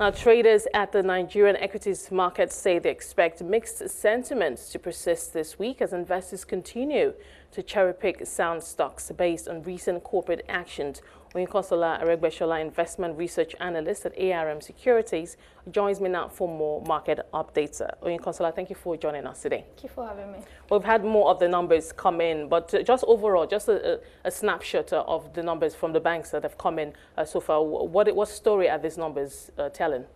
Now, traders at the Nigerian equities market say they expect mixed sentiments to persist this week as investors continue to cherry-pick sound stocks based on recent corporate actions. Oyinkansola Aregbesola, investment research analyst at ARM Securities, joins me now for more market updates. Oyinkansola, thank you for joining us today. Thank you for having me. We've had more of the numbers come in, but just overall, just a snapshot of the numbers from the banks that have come in so far. What story are these numbers telling?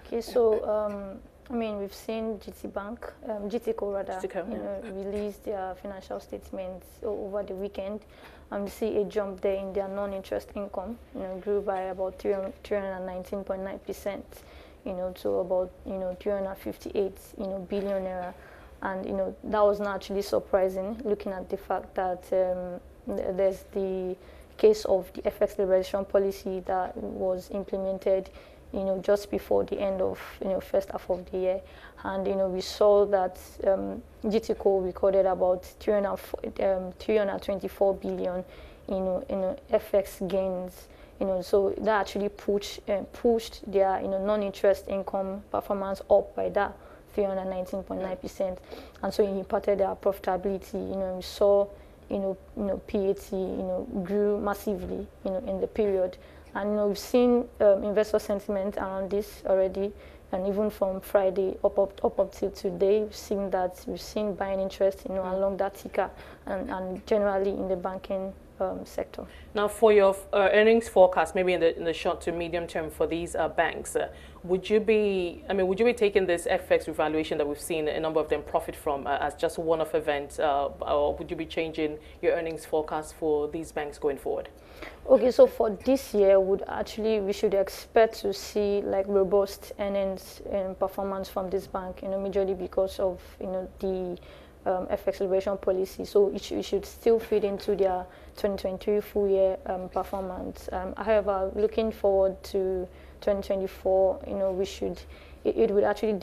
Okay, so I mean, we've seen GTCO rather, release their financial statements over the weekend. We see a jump there in their non-interest income, grew by about 319.9%, to about 358 billion naira, and that was not actually surprising, looking at the fact that there's the case of the FX liberalization policy that was implemented just before the end of first half of the year, and we saw that GTCO recorded about 324 billion FX gains, so that actually pushed their non-interest income performance up by that 319.9%, and so it impacted their profitability. We saw PAT grew massively in the period. And we've seen investor sentiment around this already, and even from Friday up till today, we've seen buying interest along that ticker and generally in the banking sector. Now, for your earnings forecast, maybe in the short to medium term for these banks, would you be taking this FX revaluation that we've seen a number of them profit from as just a one-off event, or would you be changing your earnings forecast for these banks going forward? Okay, so for this year, we should expect to see like robust earnings performance from this bank, majorly because of the FX liberation policy. So it should still fit into their 2023 full year performance. However, looking forward to 2024, it would actually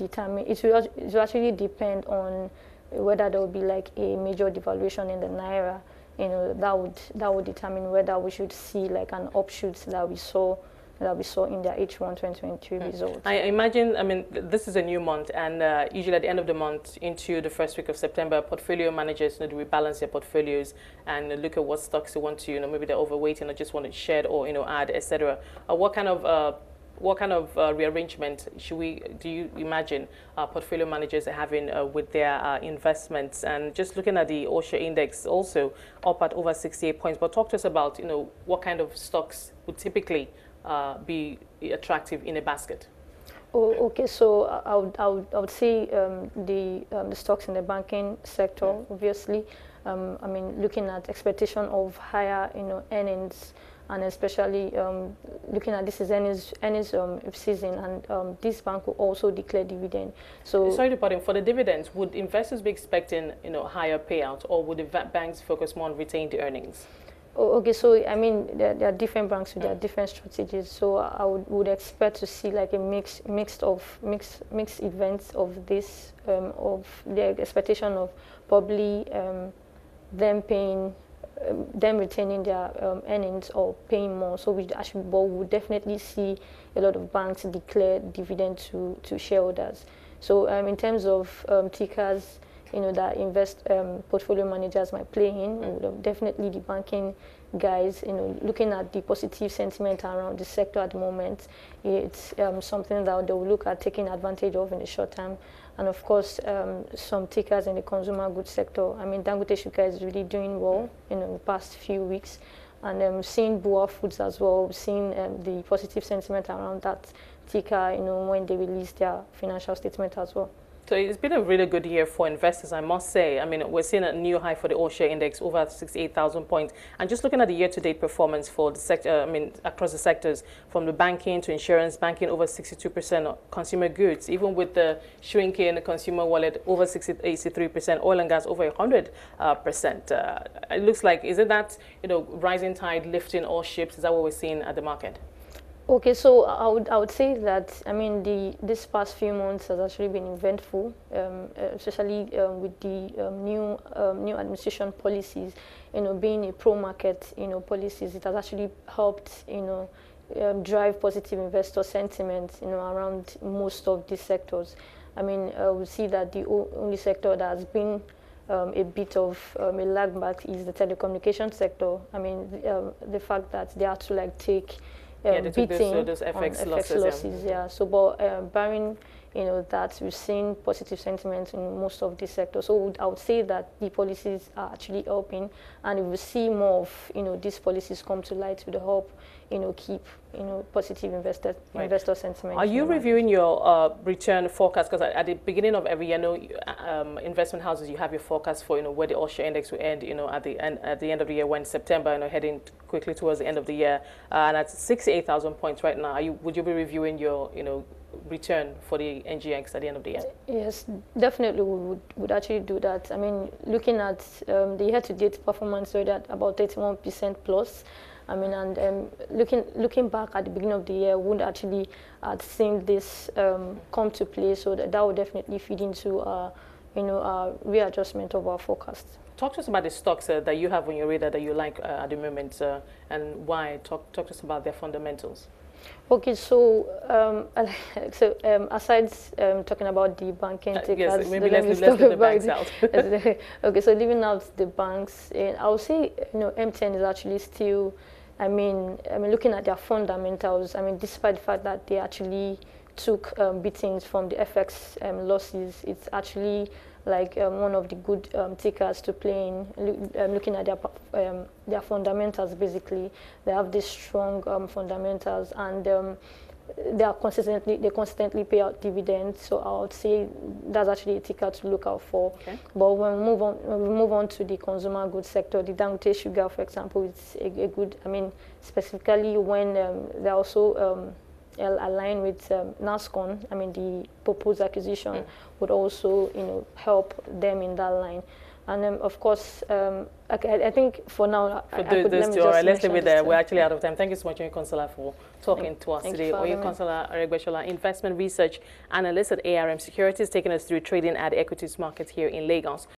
depend on whether there will be like a major devaluation in the naira. That would determine whether we should see like an upshoot that we saw in their H1 2023 results. I imagine, this is a new month, and usually at the end of the month into the first week of September, portfolio managers need to rebalance their portfolios and look at what stocks they want to, maybe they're overweight and just want to shed or add, etc. What kind of rearrangement do you imagine portfolio managers are having with their investments? And just looking at the OSHA index, also up at over 68 points. But talk to us about what kind of stocks would typically be attractive in a basket. Oh, okay. So I would say the stocks in the banking sector, obviously. Looking at expectation of higher earnings, and especially looking at this is earnings season, and this bank will also declare dividend. So sorry to put in, for the dividends, would investors be expecting higher payout, or would the banks focus more on retained earnings? Okay, so there are different banks with their different strategies. So I would expect to see like a mixed events of this, of the expectation of probably them retaining their earnings or paying more. So we would definitely see a lot of banks declare dividend to shareholders. So in terms of tickers, that portfolio managers might play in, definitely the banking guys, looking at the positive sentiment around the sector at the moment, it's something that they will look at taking advantage of in the short term. And of course, some tickers in the consumer goods sector. Dangote Sugar is really doing well in the past few weeks, and seeing Bua Foods as well, seeing the positive sentiment around that ticker, when they release their financial statement as well. So it's been a really good year for investors, I must say. We're seeing a new high for the OSHA index, over 68,000 points. And just looking at the year-to-date performance for the sector, across the sectors, from the banking to insurance, banking over 62%, consumer goods, even with the shrinking consumer wallet, over 83%, oil and gas over 100%. It looks like, is it that, rising tide lifting all ships? Is that what we're seeing at the market? Okay, so I would say that this past few months has actually been eventful, especially with the new administration policies. Being a pro-market policies, it has actually helped drive positive investor sentiment, around most of these sectors. I mean, we see that the only sector that has been a bit of a lag back is the telecommunication sector. I mean, the fact that they had to like take beating those on FX FX losses. yeah. So, but barring that, we've seen positive sentiment in most of these sectors. So I would say that the policies are actually helping, and if we see more of these policies come to light, with the help keep positive investor sentiment. Are you reviewing your return forecast? Because at the beginning of every year, investment houses, you have your forecast for where the all-share index will end. At the end of the year, when September, heading quickly towards the end of the year, and at 68,000 points right now. Would you be reviewing your return for the NGX at the end of the year? Yes, definitely we would actually do that. I mean, looking at the year-to-date performance, so that about 31% plus. I mean, and looking back at the beginning of the year, would actually have seen this come to play. So that would definitely feed into our readjustment of our forecast. Talk to us about the stocks that you have on your radar that you like at the moment, and why. Talk to us about their fundamentals. Okay, so aside talking about the banking tickers, yes, maybe let's leave the banks out. Okay, so leaving out the banks, I would say M10 is actually still. I mean, looking at their fundamentals. I mean, despite the fact that they actually took beatings from the FX losses, it's actually like one of the good tickers to play in. Looking at their fundamentals, basically, they have these strong fundamentals, and they consistently pay out dividends. So I would say that's actually a ticker to look out for. Okay. But when we move on to the consumer goods sector, the Dangote sugar, for example, it's a good. I mean, specifically when they're also aligned with NASCON. I mean, the proposed acquisition would also help them in that line. And of course, I think for now, let's leave it there. We're actually out of time. Thank you so much, Oyinkansola, for talking to us today. Oyinkansola Aregbesola, Investment Research Analyst at ARM Securities, taking us through trading at equities market here in Lagos.